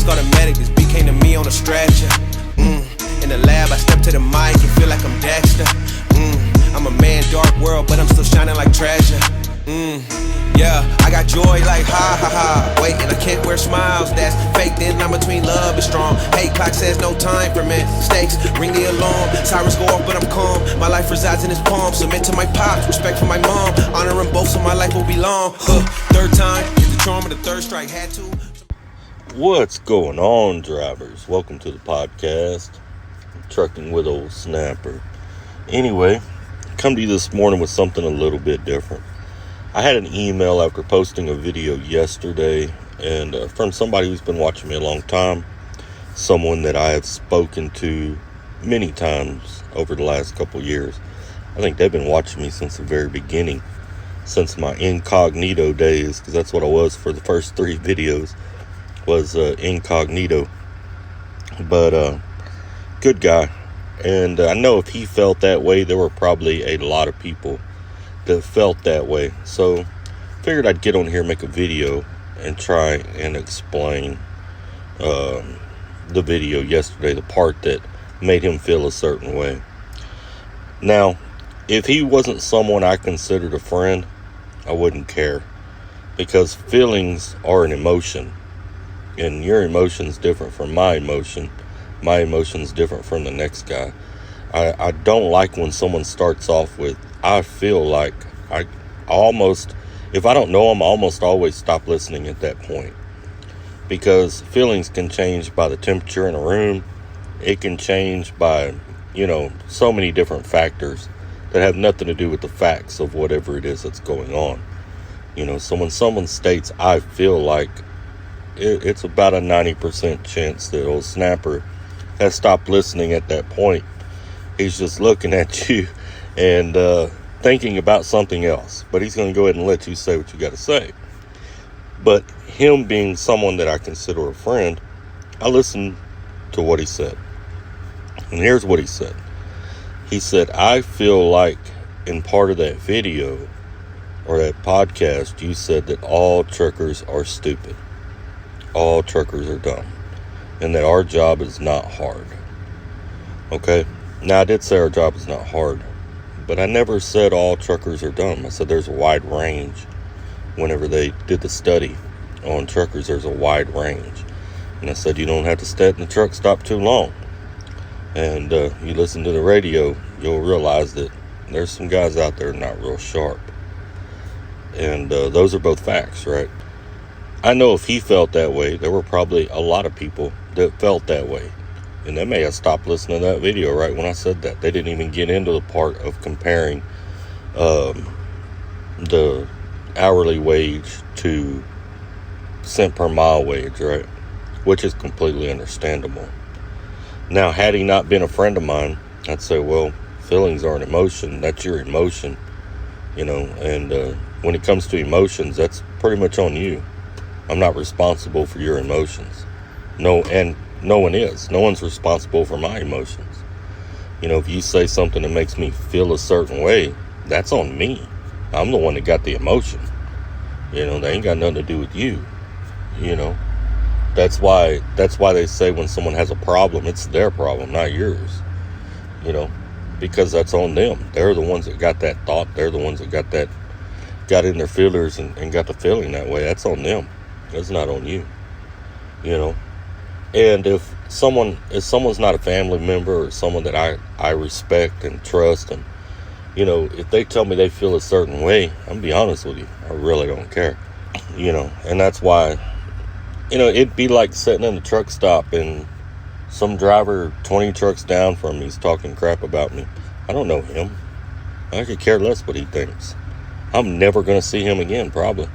Please call the medic, this beat came to me on a stretcher. In the lab, I step to the mic and feel like I'm Dexter. I'm a man, dark world, but I'm still shining like treasure. Yeah, I got joy like ha ha ha. Wait, and I can't wear smiles, that's fake. Then I'm between love and strong. Hate clock says no time for mistakes. Ring the alarm, sirens go off, but I'm calm. My life resides in his palm. Submit to my pops, respect for my mom. Honor them both, so my life will be long. Third time, is the charm of the third strike. Had to. What's going on, drivers? Welcome to the podcast, Trucking with Ole Snapper. Anyway, come to you this morning with something a little bit different. I had an email after posting a video yesterday, and from somebody who's been watching me a long time, someone that I have spoken to many times over the last couple years. I think they've been watching me since the very beginning, since my incognito days, because that's what I was for the first 3 videos, was incognito. But good guy, and I know if he felt that way, there were probably a lot of people that felt that way. So figured I'd get on here, make a video, and try and explain the video yesterday, the part that made him feel a certain way. Now, if he wasn't someone I considered a friend, I wouldn't care, because feelings are an emotion, and your emotion's different from my emotion. My emotion's different from the next guy. I don't like when someone starts off with, I feel like. I almost, if I don't know them, I almost always stop listening at that point, because feelings can change by the temperature in a room. It can change by, so many different factors that have nothing to do with the facts of whatever it is that's going on. So when someone states, I feel like, it's about a 90% chance that Ole Snapper has stopped listening at that point. He's just looking at you and thinking about something else, but he's going to go ahead and let you say what you got to say. But him being someone that I consider a friend, I listened to what he said. And here's what he said. He said, I feel like in part of that video or that podcast, you said that all truckers are stupid. All truckers are dumb. And that our job is not hard. Okay? Now, I did say our job is not hard, but I never said all truckers are dumb. I said there's a wide range. Whenever they did the study on truckers, there's a wide range. And I said you don't have to stay in the truck stop too long. And you listen to the radio, you'll realize that there's some guys out there not real sharp. And those are both facts, right? I know if he felt that way, there were probably a lot of people that felt that way. And they may have stopped listening to that video right when I said that. They didn't even get into the part of comparing the hourly wage to cent per mile wage, right? Which is completely understandable. Now, had he not been a friend of mine, I'd say, well, feelings are an emotion. That's your emotion, and when it comes to emotions, that's pretty much on you. I'm not responsible for your emotions. No one is. No one's responsible for my emotions. If you say something that makes me feel a certain way, that's on me. I'm the one that got the emotion. They ain't got nothing to do with you. That's why they say when someone has a problem, it's their problem, not yours. Because that's on them. They're the ones that got that thought. They're the ones that got in their feelers and got the feeling that way. That's on them. It's not on you. And if someone's not a family member or someone that I respect and trust, and if they tell me they feel a certain way, I'm gonna be honest with you, I really don't care. And that's why it'd be like sitting in the truck stop and some driver 20 trucks down from me is talking crap about me. I don't know him. I could care less what he thinks. I'm never gonna see him again, probably.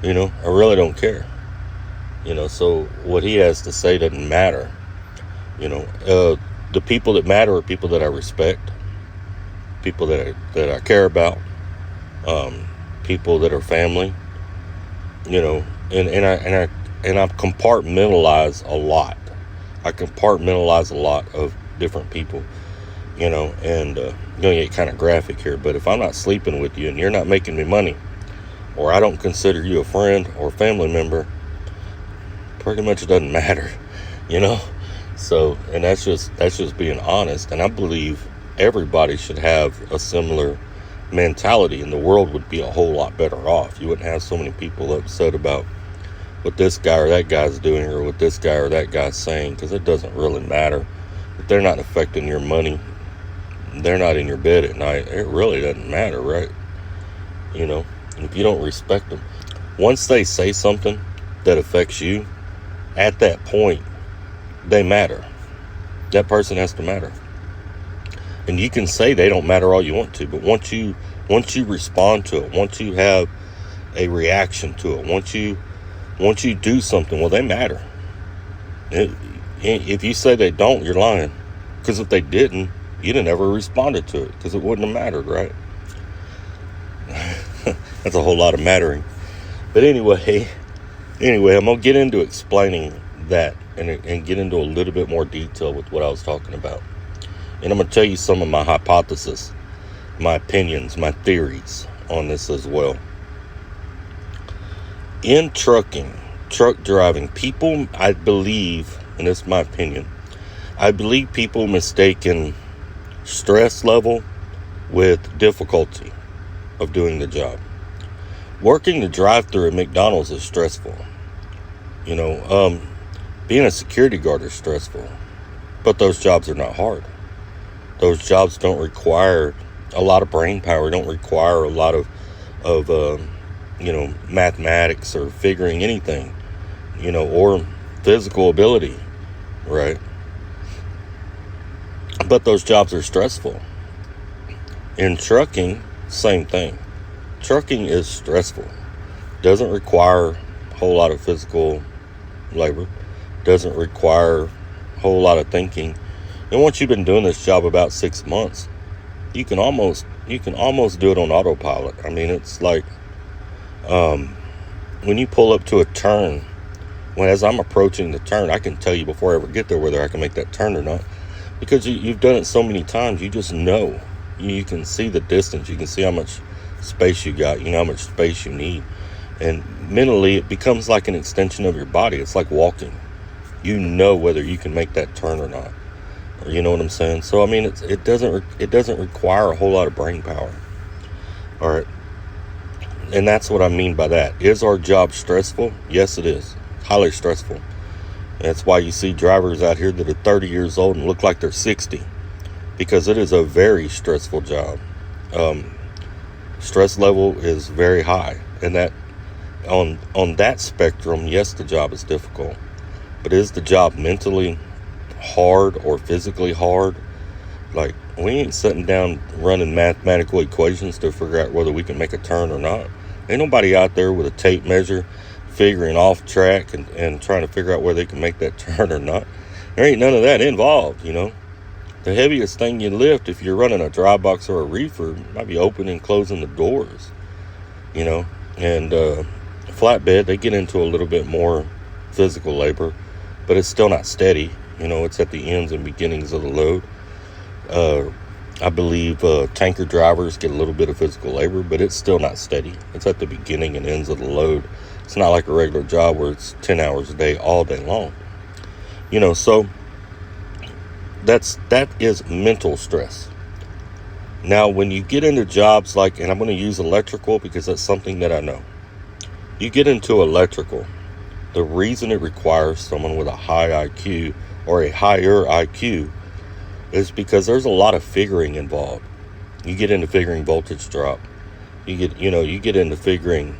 I really don't care. So what he has to say doesn't matter. The people that matter are people that I respect, people that I care about, people that are family. And I compartmentalize a lot. I compartmentalize a lot of different people. And I'm gonna get kind of graphic here, but if I'm not sleeping with you and you're not making me money, or I don't consider you a friend or family member, pretty much doesn't matter, you know. So, and that's just being honest. And I believe everybody should have a similar mentality, and the world would be a whole lot better off. You wouldn't have so many people upset about what this guy or that guy's doing, or what this guy or that guy's saying, because it doesn't really matter. If they're not affecting your money, they're not in your bed at night, it really doesn't matter, right? You know, if you don't respect them, once they say something that affects you, at that point they matter. That person has to matter. And you can say they don't matter all you want to, but once you respond to it, once you have a reaction to it, once you do something, well, they matter. If you say they don't, you're lying. Because if they didn't, you'd have never responded to it, because it wouldn't have mattered, right? That's a whole lot of mattering. But anyway, I'm going to get into explaining that and get into a little bit more detail with what I was talking about. And I'm going to tell you some of my hypotheses, my opinions, my theories on this as well. In truck driving, people, I believe, and this is my opinion, I believe people mistaken stress level with difficulty of doing the job. Working the drive-thru at McDonald's is stressful. You know, being a security guard is stressful. But those jobs are not hard. Those jobs don't require a lot of brain power, don't require a lot of mathematics or figuring anything, or physical ability, right? But those jobs are stressful. In trucking, same thing. Trucking is stressful. Doesn't require a whole lot of physical labor. Doesn't require a whole lot of thinking. And once you've been doing this job about 6 months, you can almost do it on autopilot. I mean, it's like when you pull up to a turn, as I'm approaching the turn, I can tell you before I ever get there whether I can make that turn or not, because you've done it so many times. You just know. You can see the distance. You can see how much space you got. You know how much space you need. And mentally, it becomes like an extension of your body. It's like walking. You know whether you can make that turn or not. You know what I'm saying? So I mean, it doesn't require a whole lot of brain power. All right, and that's what I mean by that. Is our job stressful? Yes, it is. Highly stressful. That's why you see drivers out here that are 30 years old and look like they're 60, because it is a very stressful job. Stress level is very high, and that on that spectrum, yes, the job is difficult, but is the job mentally hard or physically hard? Like, we ain't sitting down running mathematical equations to figure out whether we can make a turn or not. Ain't nobody out there with a tape measure figuring off track and trying to figure out whether they can make that turn or not. There ain't none of that involved. The heaviest thing you lift, if you're running a dry box or a reefer, might be opening and closing the doors. And flatbed, they get into a little bit more physical labor, but it's still not steady. It's at the ends and beginnings of the load. I believe tanker drivers get a little bit of physical labor, but it's still not steady. It's at the beginning and ends of the load. It's not like a regular job where it's 10 hours a day, all day long. So that is mental stress. Now, when you get into jobs like, and I'm going to use electrical because that's something that I know. You get into electrical, the reason it requires someone with a high IQ or a higher IQ is because there's a lot of figuring involved. You get into figuring voltage drop. You get into figuring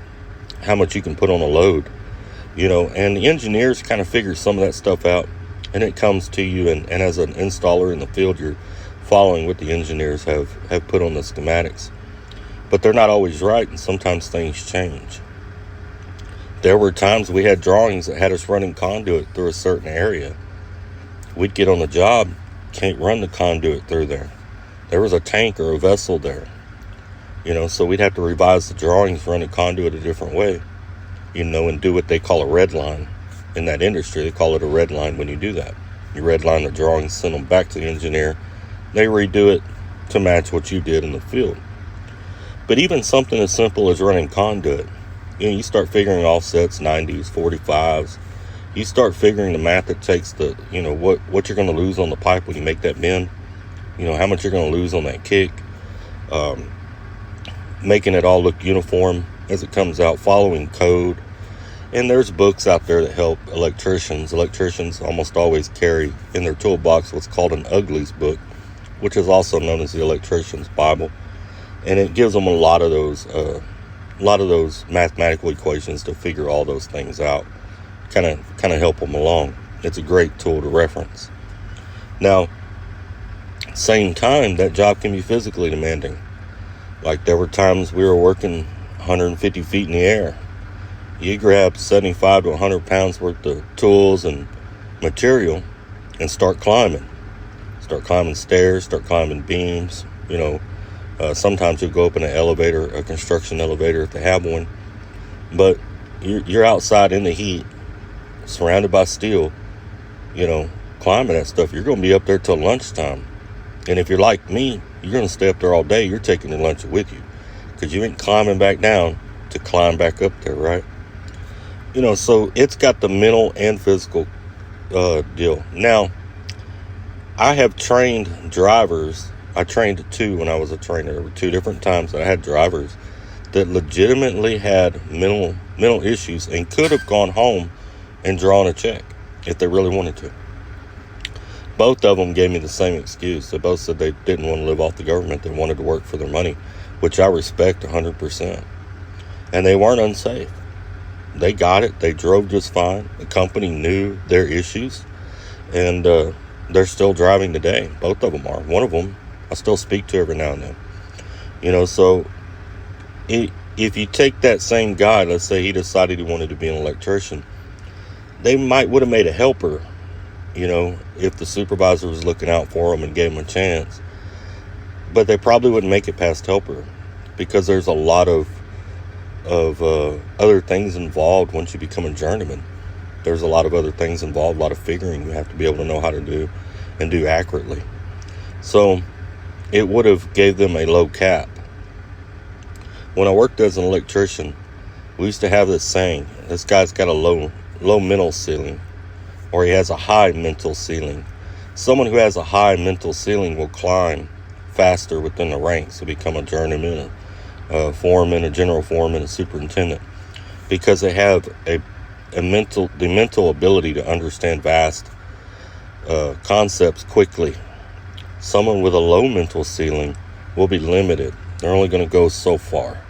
how much you can put on a load, and the engineers kind of figure some of that stuff out, and it comes to you, and as an installer in the field, you're following what the engineers have put on the schematics. But they're not always right, and sometimes things change. There were times we had drawings that had us running conduit through a certain area. We'd get on the job, can't run the conduit through there. There was a tank or a vessel there. So we'd have to revise the drawings, run the conduit a different way, and do what they call a red line. In that industry, they call it a red line when you do that. You red line the drawings, send them back to the engineer. They redo it to match what you did in the field. But even something as simple as running conduit, you start figuring offsets, 90s, 45s, you start figuring the math it takes to, what you're going to lose on the pipe when you make that bend, how much you're going to lose on that kick, making it all look uniform as it comes out, following code. And there's books out there that help electricians. Electricians almost always carry in their toolbox what's called an Uglies book, which is also known as the Electrician's Bible. And it gives them a lot of those mathematical equations to figure all those things out. Kind of help them along. It's a great tool to reference. Now, same time, that job can be physically demanding. Like there were times we were working 150 feet in the air. You grab 75 to 100 pounds worth of tools and material and start climbing. Start climbing stairs, start climbing beams. Sometimes you'll go up in an elevator, a construction elevator if they have one. But you're outside in the heat, surrounded by steel, climbing that stuff. You're going to be up there till lunchtime. And if you're like me, you're going to stay up there all day. You're taking your lunch with you because you ain't climbing back down to climb back up there, right? So it's got the mental and physical deal. Now, I have trained drivers. I trained two when I was a trainer. There were two different times that I had drivers that legitimately had mental issues and could have gone home and drawn a check if they really wanted to. Both of them gave me the same excuse. They both said they didn't want to live off the government. They wanted to work for their money, which I respect 100%. And they weren't unsafe. They got it. They drove just fine. The company knew their issues. And they're still driving today. Both of them are. One of them I still speak to every now and then. So if you take that same guy, let's say he decided he wanted to be an electrician, they would have made a helper, if the supervisor was looking out for him and gave him a chance. But they probably wouldn't make it past helper because there's a lot of other things involved once you become a journeyman. There's a lot of other things involved, a lot of figuring you have to be able to know how to do and do accurately. So it would have gave them a low cap. When I worked as an electrician, we used to have this saying, this guy's got a low mental ceiling, or he has a high mental ceiling. Someone who has a high mental ceiling will climb faster within the ranks to become a journeyman, a foreman, a general foreman, a superintendent, because they have the mental ability to understand vast concepts quickly. Someone with a low mental ceiling will be limited. They're only going to go so far.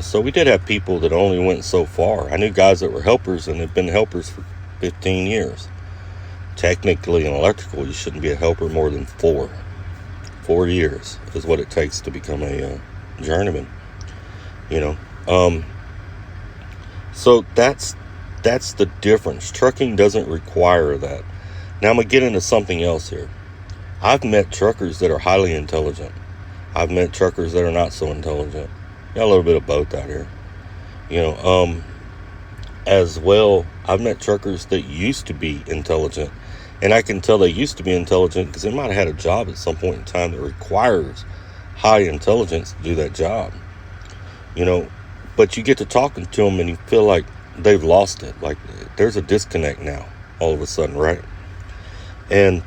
So we did have people that only went so far. I knew guys that were helpers and had been helpers for 15 years. Technically in electrical, you shouldn't be a helper more than 4 years is what it takes to become a journeyman. So that's the difference. Trucking doesn't require that. Now I'm gonna get into something else here. I've met truckers that are highly intelligent. I've met truckers that are not so intelligent. Got a little bit of both out here. As well, I've met truckers that used to be intelligent. And I can tell they used to be intelligent because they might have had a job at some point in time that requires high intelligence to do that job. But you get to talking to them and you feel like they've lost it. Like there's a disconnect now, all of a sudden, right? And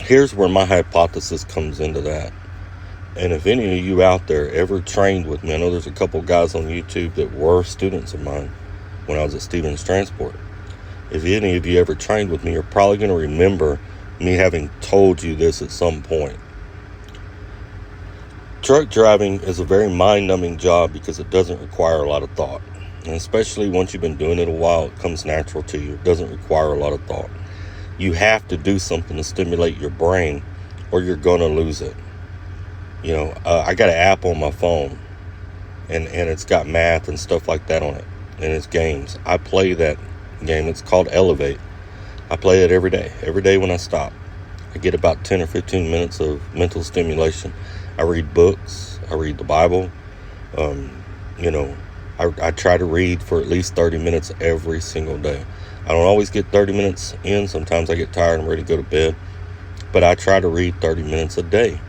here's where my hypothesis comes into that. And if any of you out there ever trained with me, I know there's a couple guys on YouTube that were students of mine when I was at Stevens Transport. If any of you ever trained with me, you're probably going to remember me having told you this at some point. Truck driving is a very mind-numbing job because it doesn't require a lot of thought. And especially once you've been doing it a while, it comes natural to you. It doesn't require a lot of thought. You have to do something to stimulate your brain or you're going to lose it. I got an app on my phone and it's got math and stuff like that on it. And it's games. I play that game. It's called Elevate. I play it every day. Every day when I stop. I get about 10 or 15 minutes of mental stimulation. I read books. I read the Bible. I try to read for at least 30 minutes every single day. I don't always get 30 minutes in. Sometimes I get tired and ready to go to bed. But I try to read 30 minutes a day.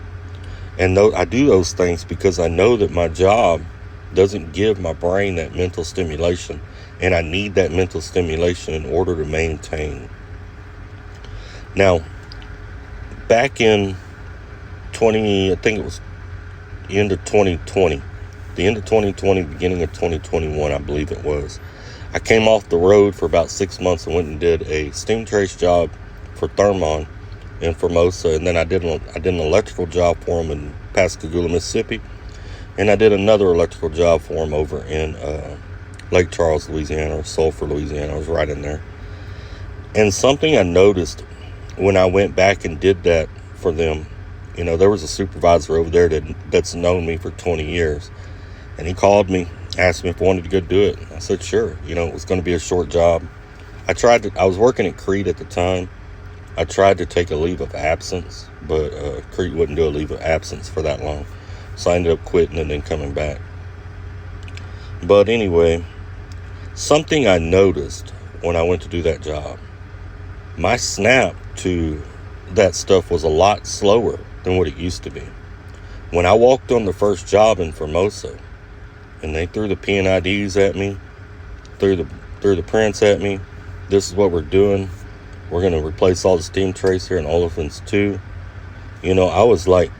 And I do those things because I know that my job doesn't give my brain that mental stimulation. and I need that mental stimulation in order to maintain. Now, back in I think it was the end of 2020, beginning of 2021, I believe it was. I came off the road for about 6 months and went and did a steam trace job for Thermon in Formosa, and then I did an electrical job for them in Pascagoula, Mississippi, and I did another electrical job for them over in Lake Charles, Louisiana, or Sulphur, Louisiana. I was right in there. And something I noticed when I went back and did that for them, there was a supervisor over there that's known me for 20 years. And he called me, asked me if I wanted to go do it. I said, sure. It was going to be a short job. I was working at Crete at the time. I tried to take a leave of absence, but Crete wouldn't do a leave of absence for that long. So I ended up quitting and then coming back. But anyway, something I noticed when I went to do that job, my snap to that stuff was a lot slower than what it used to be. When I walked on the first job in Formosa, and they threw the PNIDs at me, threw the prints at me, this is what we're doing. We're going to replace all the steam trace here in Olefins 2. I was like,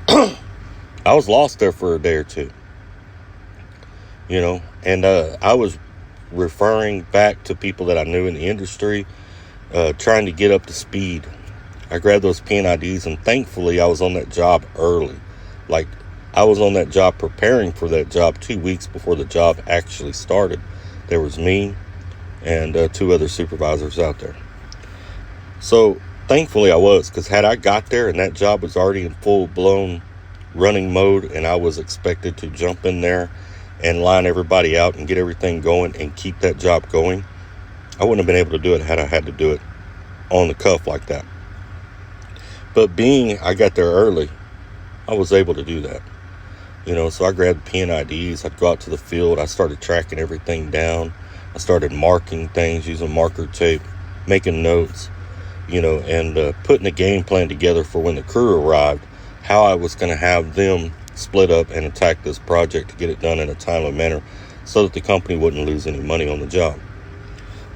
I was lost there for a day or two. And I was referring back to people that I knew in the industry, trying to get up to speed. I grabbed those PNIDs, and thankfully I was on that job early. Like, I was on that job preparing for that job 2 weeks before the job actually started. There was me and 2 other supervisors out there. So thankfully I was, because had I got there and that job was already in full-blown running mode and I was expected to jump in there and line everybody out and get everything going and keep that job going, I wouldn't have been able to do it had I had to do it on the cuff like that. But being I got there early, I was able to do that. So I grabbed the PNIDs, I'd go out to the field, I started tracking everything down, I started marking things using marker tape, making notes, and putting a game plan together for when the crew arrived, how I was going to have them split up and attack this project to get it done in a timely manner so that the company wouldn't lose any money on the job.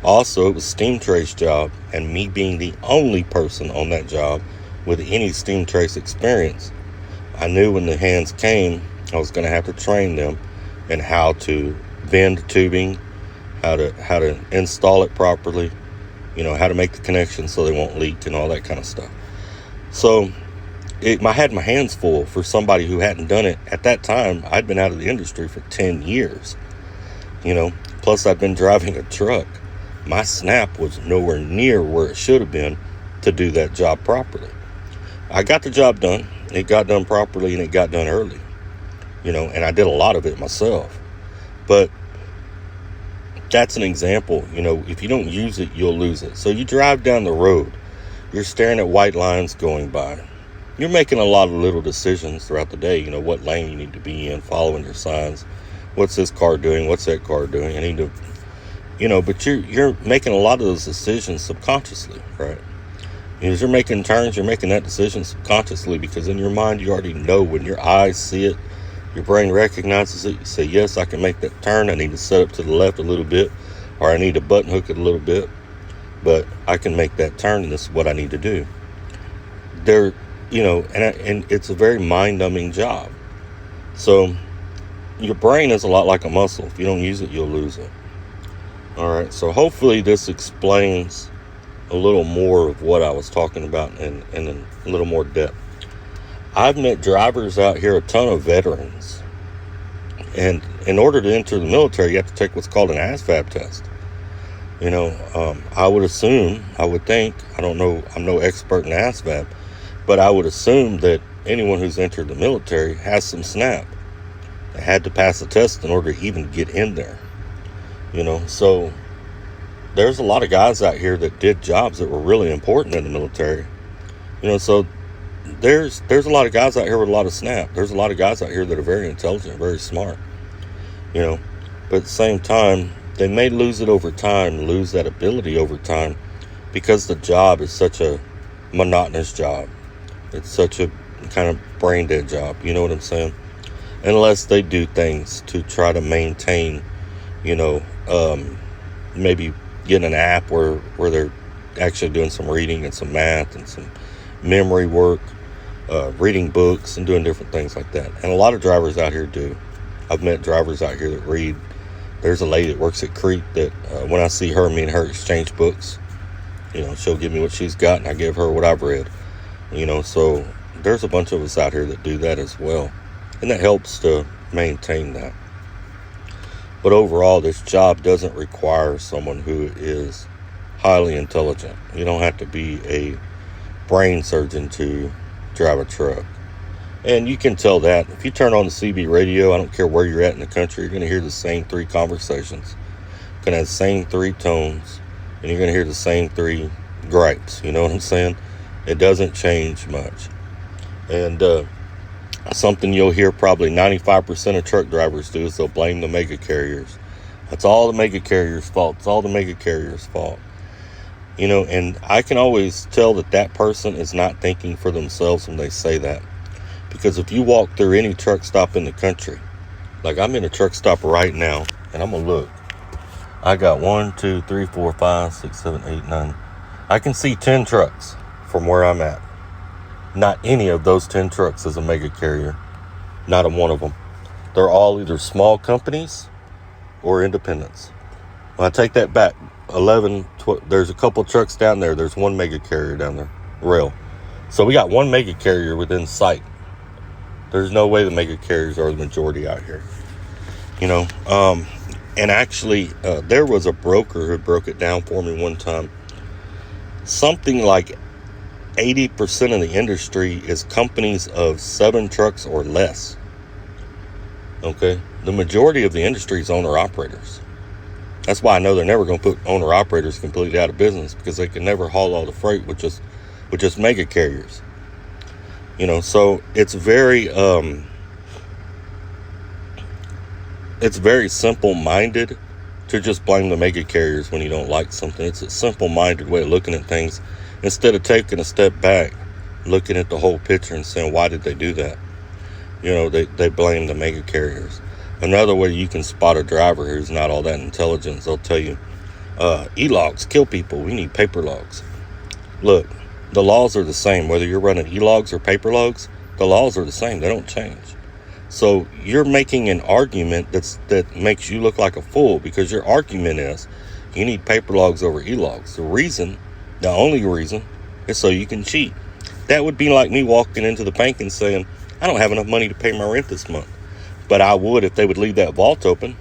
Also, it was a steam trace job, and me being the only person on that job with any steam trace experience, I knew when the hands came, I was going to have to train them in how to bend tubing, how to install it properly, how to make the connections so they won't leak and all that kind of stuff. So I had my hands full for somebody who hadn't done it. At that time, I'd been out of the industry for 10 years, plus I'd been driving a truck. My snap was nowhere near where it should have been to do that job properly. I got the job done. It got done properly and it got done early, and I did a lot of it myself. But that's an example, if you don't use it, you'll lose it. So you drive down the road, you're staring at white lines going by. You're making a lot of little decisions throughout the day, what lane you need to be in, following your signs. What's this car doing? What's that car doing? I need to, but you're making a lot of those decisions subconsciously, right? As you're making turns, you're making that decision subconsciously, because in your mind, you already know. When your eyes see it, your brain recognizes it. You say, yes, I can make that turn. I need to set up to the left a little bit, or I need to button hook it a little bit, but I can make that turn, and this is what I need to do. And it's a very mind-numbing job. So your brain is a lot like a muscle. If you don't use it, you'll lose it. All right, so hopefully this explains a little more of what I was talking about in a little more depth. I've met drivers out here, a ton of veterans, and in order to enter the military, you have to take what's called an ASVAB test. I would think, I don't know, I'm no expert in ASVAB, but I would assume that anyone who's entered the military has some snap. They had to pass the test in order to even get in there. So there's a lot of guys out here that did jobs that were really important in the military. So there's a lot of guys out here with a lot of snap. There's a lot of guys out here that are very intelligent, very smart. But at the same time, they may lose it over time, lose that ability over time, because the job is such a monotonous job. It's such a kind of brain dead job. You know what I'm saying? Unless they do things to try to maintain, maybe getting an app where they're actually doing some reading and some math and some memory work, reading books and doing different things like that. And a lot of drivers out here do. I've met drivers out here that read. There's a lady that works at Crete that when I see her, me and her exchange books. She'll give me what she's got and I give her what I've read. So there's a bunch of us out here that do that as well. And that helps to maintain that. But overall, this job doesn't require someone who is highly intelligent. You don't have to be a brain surgeon to drive a truck. And you can tell that. If you turn on the CB radio, I don't care where you're at in the country, you're going to hear the same 3 conversations. You're going to have the same 3 tones. And you're going to hear the same 3 gripes. You know what I'm saying? It doesn't change much. And something you'll hear probably 95% of truck drivers do is they'll blame the mega carriers. That's all the mega carriers' fault. It's all the mega carriers' fault. And I can always tell that person is not thinking for themselves when they say that. Because if you walk through any truck stop in the country, like I'm in a truck stop right now, and I'm going to look. I got 1, 2, 3, 4, 5, 6, 7, 8, 9. I can see 10 trucks from where I'm at. Not any of those 10 trucks is a mega carrier. Not a one of them. They're all either small companies or independents. Well, I take that back. 11, 12, there's a couple trucks down there. There's one mega carrier down there. Rail. So we got one mega carrier within sight. There's no way the mega carriers are the majority out here. And actually, there was a broker who broke it down for me one time. Something like 80% of the industry is companies of 7 trucks or less. Okay? The majority of the industry is owner-operators. That's why I know they're never going to put owner-operators completely out of business, because they can never haul all the freight with just mega carriers. So it's very simple-minded to just blame the mega carriers when you don't like something. It's a simple-minded way of looking at things. Instead of taking a step back, looking at the whole picture and saying, why did they do that? They blame the mega carriers. Another way you can spot a driver who's not all that intelligent, they'll tell you, e-logs kill people. We need paper logs. Look, the laws are the same. Whether you're running e-logs or paper logs, the laws are the same. They don't change. So you're making an argument that makes you look like a fool, because your argument is you need paper logs over e-logs. The only reason is so you can cheat. That would be like me walking into the bank and saying, I don't have enough money to pay my rent this month. But I would if they would leave that vault open.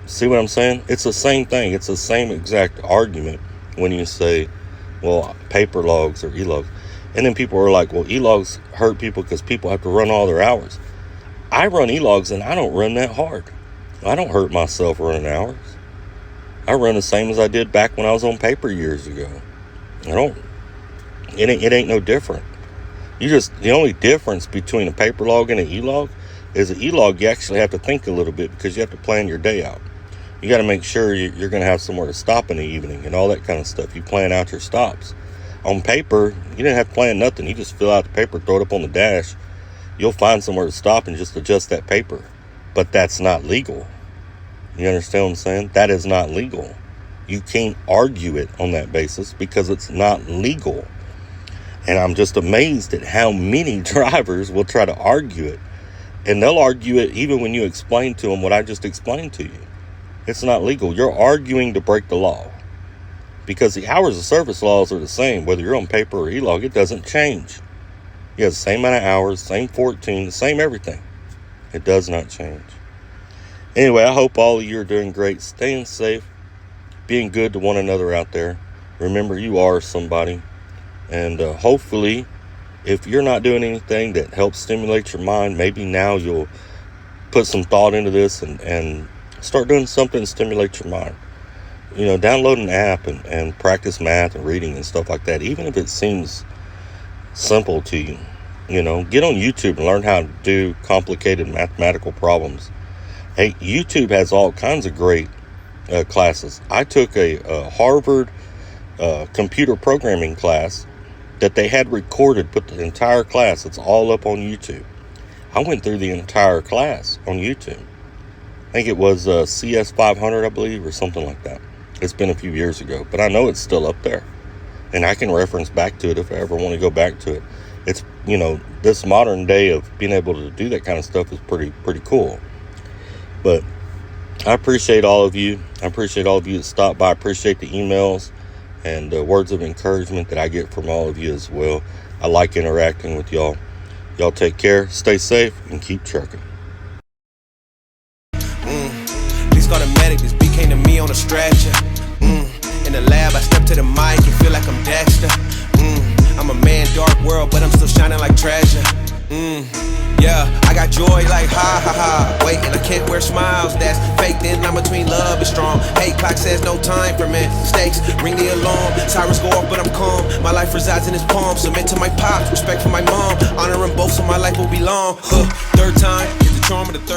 See what I'm saying? It's the same thing. It's the same exact argument when you say, well, paper logs or e-logs. And then people are like, well, e-logs hurt people because people have to run all their hours. I run e-logs and I don't run that hard. I don't hurt myself running hours. I run the same as I did back when I was on paper years ago. It ain't no different. The only difference between a paper log and an e-log is an e-log, you actually have to think a little bit, because you have to plan your day out. You got to make sure you're going to have somewhere to stop in the evening and all that kind of stuff. You plan out your stops. On paper, you didn't have to plan nothing. You just fill out the paper, throw it up on the dash. You'll find somewhere to stop and just adjust that paper. But that's not legal. You understand what I'm saying? That is not legal. You can't argue it on that basis because it's not legal. And I'm just amazed at how many drivers will try to argue it. And they'll argue it even when you explain to them what I just explained to you. It's not legal. You're arguing to break the law. Because the hours of service laws are the same, whether you're on paper or e-log. It doesn't change. You have the same amount of hours, same 14, the same everything. It does not change. Anyway, I hope all of you are doing great, staying safe, being good to one another out there. Remember, you are somebody. And hopefully, if you're not doing anything that helps stimulate your mind, maybe now you'll put some thought into this and start doing something to stimulate your mind. Download an app and practice math and reading and stuff like that, even if it seems simple to you. Get on YouTube and learn how to do complicated mathematical problems. Hey, YouTube has all kinds of great classes. I took a Harvard computer programming class that they had recorded, put the entire class. It's all up on YouTube. I went through the entire class on YouTube. think it was CS 500, I believe, or something like that. It's been a few years ago, but I know it's still up there, and I can reference back to it if I ever want to go back to it. It's, this modern day of being able to do that kind of stuff is pretty cool. But I appreciate all of you. I appreciate all of you that stop by. I appreciate the emails and words of encouragement that I get from all of you as well. I like interacting with y'all. Y'all take care, stay safe, and keep trucking. Please call the medic, this beat came to me on a stretcher. In the lab, I step to the mic and feel like I'm Dexter. I'm a man, dark world, but I'm still shining like treasure. Yeah, I got joy like ha ha ha. Wait, and I can't wear smiles, that's fake. Then I'm between love and strong. Hey, clock says no time for mistakes. Ring the alarm, sirens go off, but I'm calm. My life resides in his palm. Submit to my pops, respect for my mom. Honor them both, so my life will be long. Third time is the charm of the third.